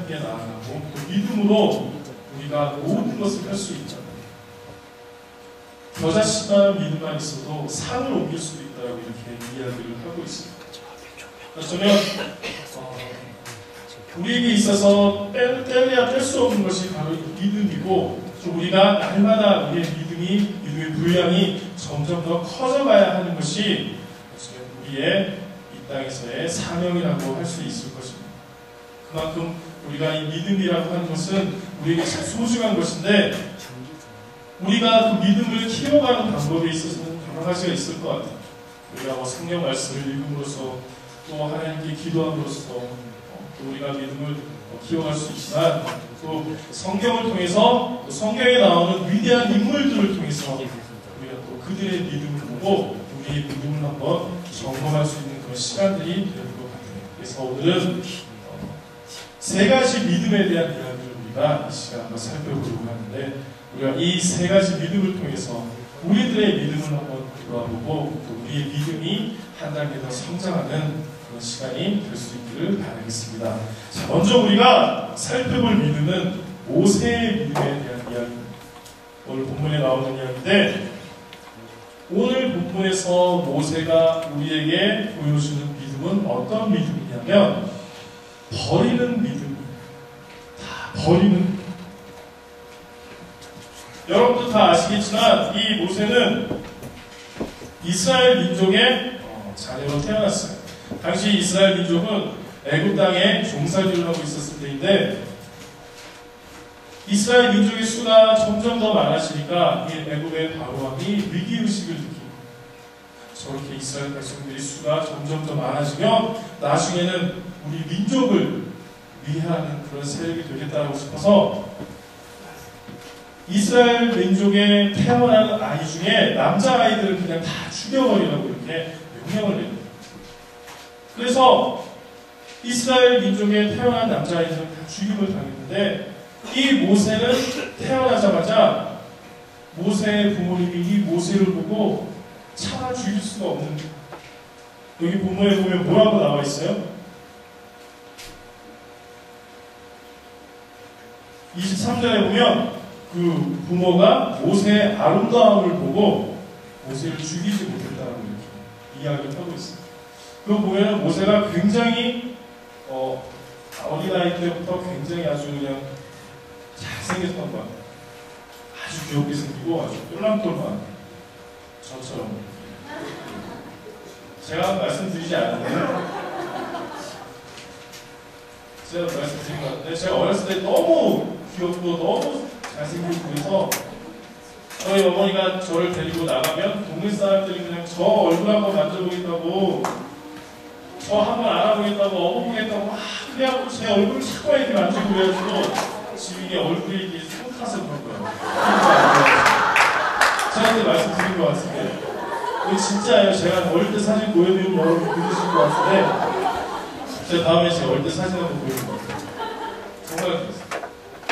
하나님께 나아가고 그 믿음으로 우리가 모든 것을 할 수 있다. 겨자씨만 믿음만 있어도 산을 옮길 수도 있다고 이렇게 이야기를 하고 있습니다. 어쩌면 우리에게 있어서 뗄래야 뗄 수 없는 것이 바로 믿음이고, 또 우리가 날마다 우리의 믿음의 분량이 점점 더 커져가야 하는 것이 우리의 이 땅에서의 사명이라고 할 수 있을 것입니다. 그만큼 우리가 이 믿음이라고 하는 것은 우리에게 참 소중한 것인데, 우리가 그 믿음을 키워가는 방법에 있어서는 여러 가지가 있을 것 같아요. 우리가 성경 말씀을 읽음으로써, 또 하나님께 기도함으로써, 또 우리가 믿음을 키워갈 수 있지만, 또 성경을 통해서, 또 성경에 나오는 위대한 인물들을 통해서 우리가 또 그들의 믿음을 보고 우리의 믿음을 한번 점검할 수 있는 그런 시간들이 될 것 같아요. 그래서 오늘은 세 가지 믿음에 대한 이야기를 우리가 이 시간 한번 살펴보려고 하는데, 우리가 이 세 가지 믿음을 통해서 우리들의 믿음을 한번 돌아보고, 또 우리의 믿음이 한 단계 더 성장하는 그런 시간이 될 수 있기를 바라겠습니다. 자, 먼저 우리가 살펴볼 믿음은 모세의 믿음에 대한 이야기입니다. 오늘 본문에 나오는 이야기인데, 오늘 본문에서 모세가 우리에게 보여주는 믿음은 어떤 믿음이냐면 버리는 믿음입니다. 다 버리는 믿음. 여러분도 다 아시겠지만 이 모세는 이스라엘 민족의 자녀로 태어났어요. 당시 이스라엘 민족은 애굽 땅에 종살이를 하고 있었을 때인데, 이스라엘 민족의 수가 점점 더 많아지니까 이 애굽의 바로왕이 위기의식을 느끼고, 저렇게 이스라엘 백성들이 수가 점점 더 많아지면 나중에는 우리 민족을 위해하는 그런 세력이 되겠다고 싶어서 이스라엘 민족에 태어난 아이 중에 남자아이들을 그냥 다 죽여버리라고 이렇게 명령을 내립니다. 그래서 이스라엘 민족에 태어난 남자아이들은 다 죽임을 당했는데, 이 모세는 태어나자마자 모세의 부모님이 이 모세를 보고 참아 죽일 수가 없는 거예요. 여기 본문에 보면 뭐라고 나와 있어요? 23절에 보면 그 부모가 모세의 아름다움을 보고 모세를 죽이지 못했다고 이렇게 이야기를 하고 있습니다. 그거 보면 모세가 굉장히 어린아이 때부터 굉장히 아주 그냥 잘생겼던 것 같아요. 아주 귀엽게 생기고 아주 똘랑똘랑 저처럼. 제가 말씀드리지 않았는데, 제가 말씀드린 것 같은데, 제가 어렸을 때 너무 귀엽고 너무 잘생기고 그래서 저희 어머니가 저를 데리고 나가면 동네 사람들이 그냥 저 얼굴 한번 만져보겠다고, 저 한번 알아보겠다고, 업어보겠다고 막 그래갖고 제 얼굴을 자꾸 이렇게 만지고 그래가지고 지금 이게 얼굴이 이렇게 쏟아서 그런 거예요. 저한테 말씀드린 것 같은데, 이거 진짜예요. 제가 어릴 때 사진 보여드리면 여러분 믿으실 것 같은데, 제가 다음에 제 어릴 때 사진 한번 보여드릴 것 같아요. 정말 그랬어요.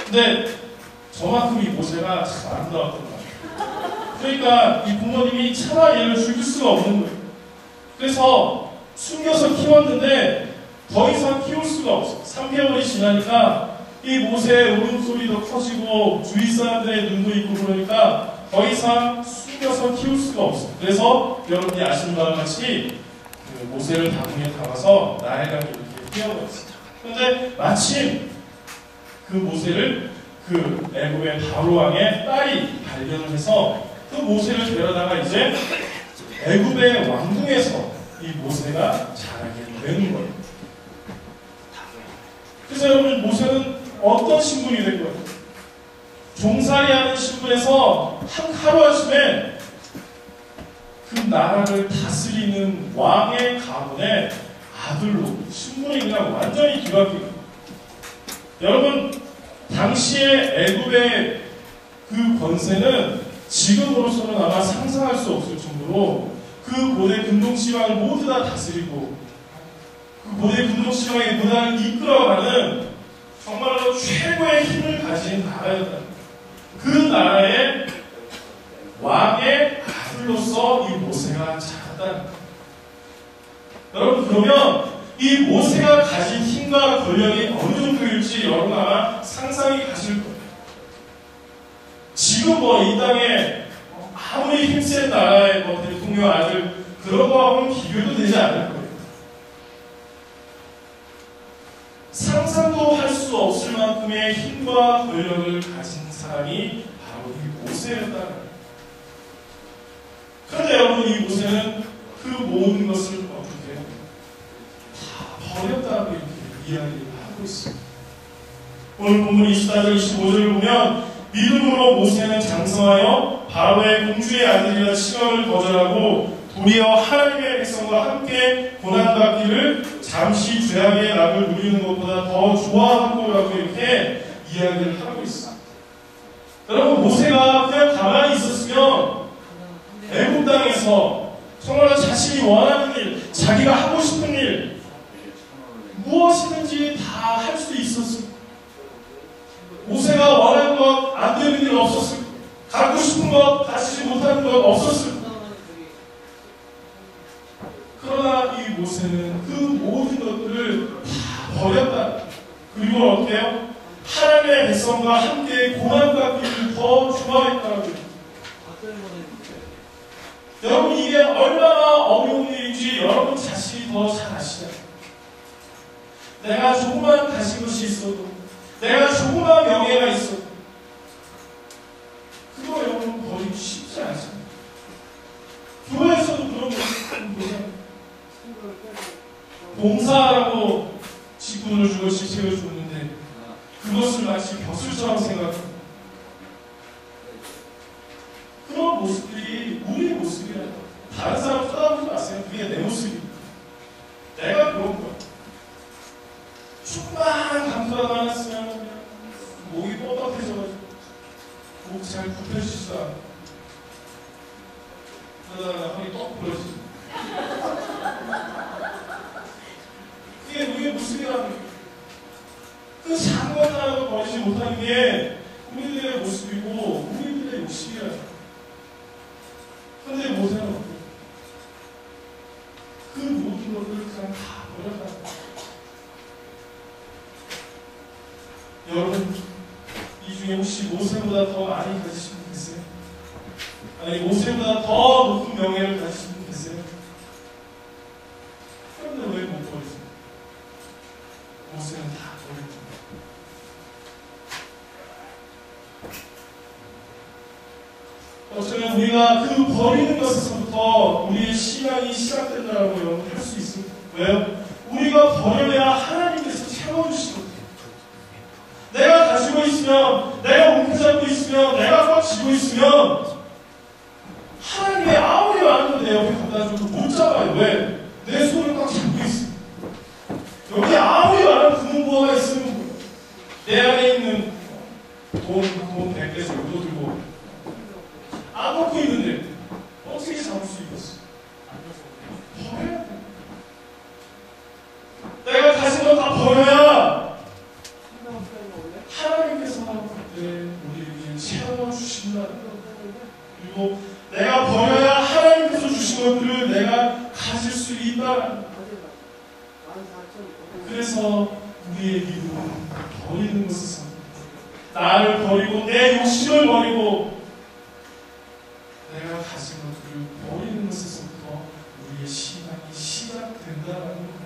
근데 저만큼 이 모세가 참 아름다웠던 것 같아요. 그러니까 이 부모님이 차마 얘를 죽일 수가 없는 거예요. 그래서 숨겨서 키웠는데 더 이상 키울 수가 없어요. 3개월이 지나니까 이 모세의 울음소리도 커지고 주위 사람들의 눈도 있고 그러니까 더 이상 숨겨서 키울 수가 없어요. 그래서 여러분이 아시는 바와 같이 그 모세를 다둥이에 담아서 나일강에 이렇게 뛰어버렸어요. 그런데 마침 그 모세를 그 애굽의 바로왕의 딸이 발견을 해서 그 모세를 데려다가 이제 애굽의 왕궁에서 이 모세가 자라게 되는 거예요. 그래서 여러분, 모세는 어떤 신분이 된 거예요? 종살이하는 신분에서 하루아침에 그 나라를 다스리는 왕의 가문의 아들로 신분이 그냥 완전히 뒤바뀌고, 여러분, 당시의 애굽의 그 권세는 지금으로서는 아마 상상할 수 없을 정도로 그 고대 근동시방을 모두 다 다스리고 그 고대 근동시방의 문화를 이끌어가는 정말로 최고의 힘을 가진 나라였다. 그 나라의 왕의 아들로서 이 모세가 자랐다. 여러분, 그러면 이 모세가 가진 힘과 권력이 어느 정도일지 여러분 아마 상상이 가실 거예요. 지금 이 땅에 아무리 힘센 나라의 대통령 아들 그런 거하고는 비교도 되지 않을 거예요. 상상도 할 수 없을 만큼의 힘과 권력을 가진 사람이 바로 이 모세였다. 그런데 여러분 이 모세는 그 모든 것을 어떻게 다 버렸다고 이렇게 이야기를 하고 있습니다. 오늘 본문 24절 25절을 보면 믿음으로 모세는 장성하여 바로의 공주의 아들이라 칭함을 거절하고 도리어 하나님의 백성과 함께 고난받기를 잠시 죄악의 낙을 누리는 것보다 더 좋아하고라고 이렇게 이야기를 하고 있습니다. 여러분 모세가 그냥 가만히 있었으면 애국 땅에서 정말 자신이 원하는 일, 자기가 하고 싶은 일 무엇이든지 다 할 수 있었습니다. 모세가 원하는 것 안 되는 일 없었습니다. 갖고 싶은 것 가지지 못하는 것 없었습니다. 그러나 이 모세는 그 모든 것들을 다 버렸다. 그리고 어때요? 하나님의 백성과 함께 고난받기를 더 좋아했다고요. 여러분 이게 얼마나 어려운 일인지 여러분 자신이 더 잘 아시잖아요. 내가 조그만 가진 것이 있어도 내가 조그만 명예가 있어도 그거 여러분 버리기 쉽지 않습니다. 교회에서도 그런 거 있어요. 봉사라고 직분을 주고 시책을 줬는데 그것을 마치 벼슬처럼 생각합니다. 그런 모습들이 우리의 모습이라 다른 사람 쳐다보지 마세요. 그게 내 모습입니다. 내가 그런 거야. 조그만 감투라도 하나 쓰면 목이 뻣뻣해져가지고 목 잘 굽혀지지도 않고 그러다가 허리 떡 부러지고 그게 우리의 모습이라는 거예요. 그 작은 것 하나도 버리지 못하는 게 우리들의 모습이고 우리들의 욕심이라는 거예요. 그런데 모세는 그 모든 것들을 그냥 다 버렸다. 여러분 이 중에 혹시 모세보다 더 많이 가지신 분 계세요? 아니 모세보다 더 높은 명예를 가지신 분 계세요? 그런데 왜 못 버리세요? 모세는 다 버렸죠. 어쩌면 우리가 그 버리는 것에서부터 우리의 신앙이 시작된다고 여러분 할 수 있습니다. 왜요? 우리가 버려야 하나님께서 채워주시거든요. 내가 가지고 있으면, 내가 움켜잡고 있으면, 내가 꽉 쥐고 있으면 하나님의 아무리 많은 내 옆에 갖다 줘도 못 잡아요. 왜? 내 손을 꽉 잡고 있어요. 여기 아무리 많은 금은보화가 있으면 내 안에 있는 돈 100개에서 이거 들고 안 먹고 있는데 어떻게 잡을 수 있겠어? 버려야 돼. 내가 가진 거 다 버려야 하나님께서 그때 우리에게 채워주신다는 거. 그리고 내가 버려야 하나님께서 주신 것들을 내가 가질 수 있다는 거. 그래서 우리의 믿음은 버리는 것에서 나를 버리고 내 욕심을 버리고 내가 가진 것들을 버리는 것에서부터 우리의 신앙이 시작된다는 거예요.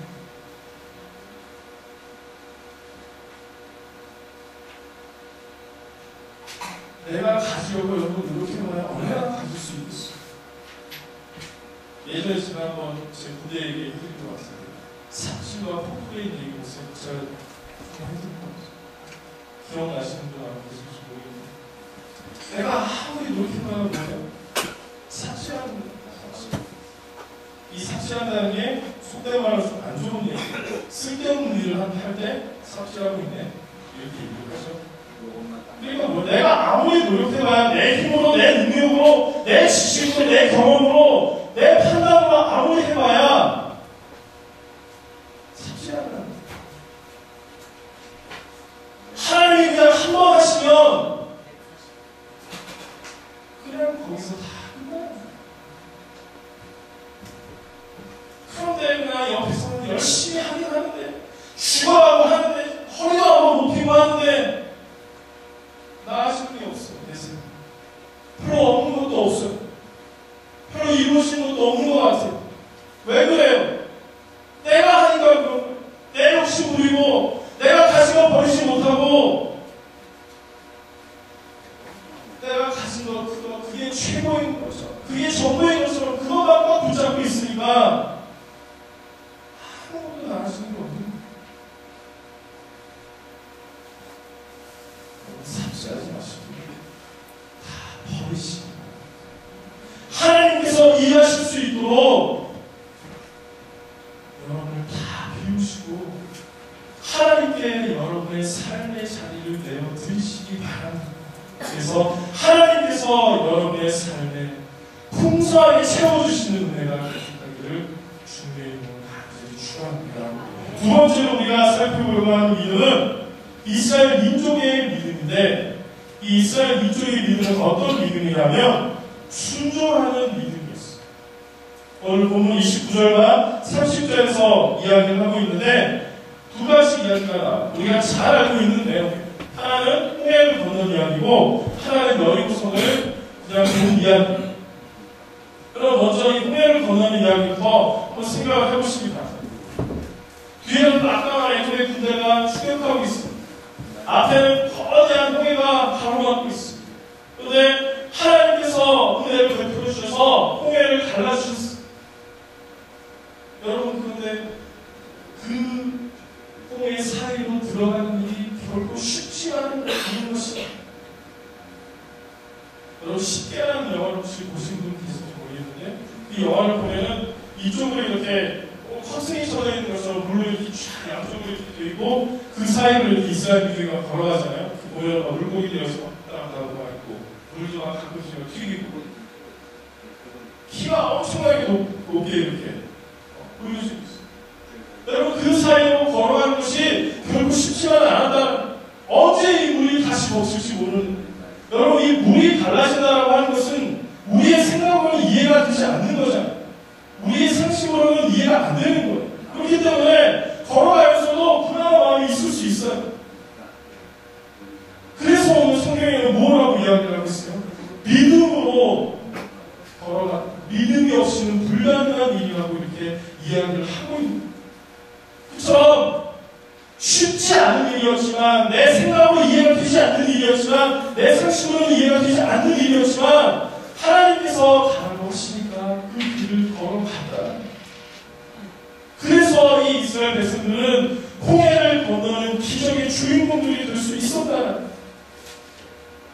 내가 가지려고 여러분 노력해봐야 얼마나 가질 수 있겠어요. 예전에 제가 한번 제 부대 얘기 해드린 것 같아요. 삽질과 포크레인 얘기 보세요. 제가 해드린 것 같아요. 기억나시는 분 아마 계실지 모르겠는데 내가 아무리 노력해봐야 뭐예요? 삽질하는 거예요. 이 삽질한다는 게 속된 말로 좀 안 좋은 얘기, 쓸데없는 일을 할 때 삽질하고 있네 이렇게 얘기를 하죠. 그러니까 뭐 내가 아무리 노력해봐야 내 힘으로, 내 능력으로, 내 지식으로, 내 경험으로, 내 판단으로 아무리 해봐야 삽질하는 거예요. 하나님이 그냥 한 번 하시면 그냥 거기서 다 끝나요. 그런데 그냥 옆에서는 열심히 하긴 삽질하지 마시고 다 버리시고 하나님께서 일하실 수 있도록 여러분을 다 비우시고 하나님께 여러분의 삶의 자리를 내어드리시기 바랍니다. 그래서 하나님께서 여러분의 삶에 풍성하게 채워주시는 은혜가 계속하기를 주님의 이름으로 간절히 축원합니다. 두 번째로 우리가 살펴보려고 하는 믿음은 이스라엘 민족의 믿음인데, 이 이스라엘 민족의 믿음은 어떤 믿음이냐면 순종하는 믿음이었어요. 오늘 본문 29절과 30절에서 이야기를 하고 있는데 두 가지 이야기가 나와요. 우리가 잘 알고 있는 내용이에요. 하나는 홍해를 건넌 이야기고 하나는 여리고성을 그냥 본 이야기. 그럼 먼저 이 홍해를 건너는 이야기부터 한번 생각을 해보시기 바랍니다. 뒤에는 아까만 애굽의 군대가 추격하고 있습니다. 앞에는 거대한 홍해가 가로막고 있습니다. 그런데 하나님께서 은혜를 베풀어 주셔서 홍해를 갈라주셨습니다. 여러분, 그런데 그 홍해 사이로 들어가는 일이 결코 쉽지 않은 것입니다. 여러분, 쉽게라는 영화를 혹시 보신 분 계신지 모르겠는데, 이 영화를 보면은 이쪽으로 이렇게 커튼이 쳐져 있는 것처럼 물로 이렇게 쫙 양쪽으로 이렇게 되어 있고 그 사이를 이렇게 이스라엘 민족이 걸어가잖아요. 보면 막 물고기들이 여기서 왔다 갔다 하고 있고 물도 막 가끔씩 튀기고 키가 엄청나게 높게 이렇게 흘러지고 있어요. 여러분, 그 사이로 걸어가는 것이 결코 쉽지만 않았다. 언제 이 물이 다시 멈출지 모르는. 여러분, 이 물이 갈라진다라고 하는 것은 우리의 생각으로는 이해가 되지 않는 거잖아요. 우리의 상식으로는 이해가 안 되는 거예요. 그렇기 때문에 걸어가면서도 불안한 마음이 있을 수 있어요. 그래서 오늘 성경에는 뭐라고 이야기를 하고 있어요? 믿음으로 걸어가. 믿음이 없이는 불가능한 일이라고 이렇게 이야기를 하고 있는 거예요. 그처럼 쉽지 않은 일이었지만, 내 생각으로 이해가 되지 않는 일이었지만, 내 상식으로는 이해가 되지 않는 일이었지만 하나님께서 가라고 하시니까 그 길을 걸어갔다. 그래서 이 이스라엘 백성들은 홍해를 건너는 기적의 주인공들이 될 수 있었다.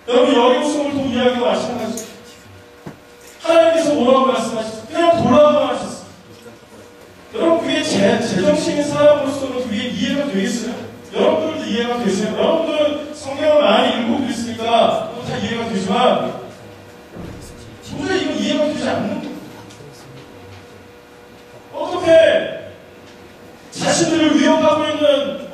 여러분, 여리고성을 본 이야기가 마찬가지죠. 하나님께서 뭐라고 말씀하셨어요? 그냥 돌아가만 하셨어요. 여러분, 그게 제정신인 사람으로서는 그게 이해가 되겠어요? 여러분들도 이해가 되세요? 여러분들은 성경을 많이 읽고 그랬으니까 다 이해가 되지만 도저히 이건 이해가 되지 않는 거예요. 어떻게 자신들을 위협하고 있는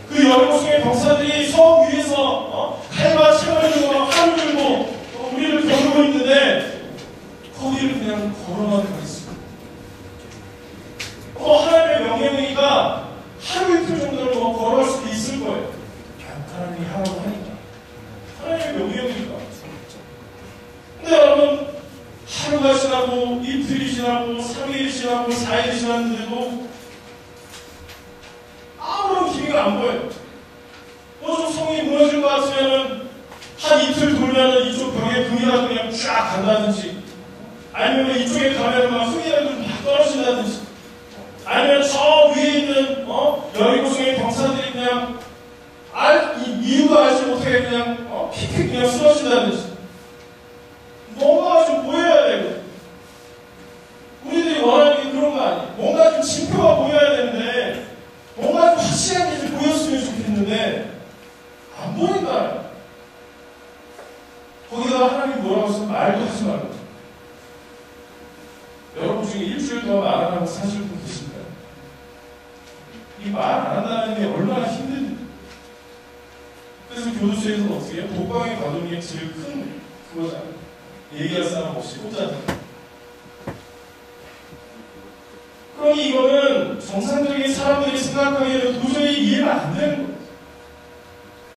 그 여리고성의 병사들이 섬 위에서 칼과 창을 들고 활을 들고 우리를 겨누고 있는데 거기를 그냥 걸어만 가겠습니다. 하나님의 명령이니까 하루 이틀 정도는 걸어갈 수도 있을 거예요. 하나님이 하라고 하니까. 하나님의 명령이니까. 근데 여러분, 하루가 지나고 이틀이 지나고 3일이 지나고 4일이 지났는데도 아무런 기미가 안 보여요. 좀 성이 무너질 것 같으면은 한 이틀 돌면은 이쪽 벽에 금이라도 그냥 쫙 간다든지, 아니면 이쪽에 가면은 막 흙이라도 막 떨어진다든지, 아니면 저 위에 있는 여리고성의 병사들이 그냥 이유도 알지 못하게 그냥 픽픽 그냥 쓰러진다든지, 뭔가 좀 보여야 되고, 우리들이 원하는 게 그런 거 아니에요. 뭔가 좀 징표가 보여야 되는데, 뭔가 좀 확실한 게 좀 보였으면 좋겠는데 안 보인다. 거기다가 하나님 뭐라고 했으면 말도 하지 말고. 여러분 중에 일주일 더 말 안 하고 사실 분 계십니까? 이 말 안 한다는 게 얼마나 힘든지. 그래서 교도소에서는 어떻게 해요? 독방에 가두는 게 제일 큰 그거잖아요. 얘기할 사람 없이 혼자. 그러니 이거는 정상적인 사람들이 생각하기에는 도저히 이해가 안 되는 거예요.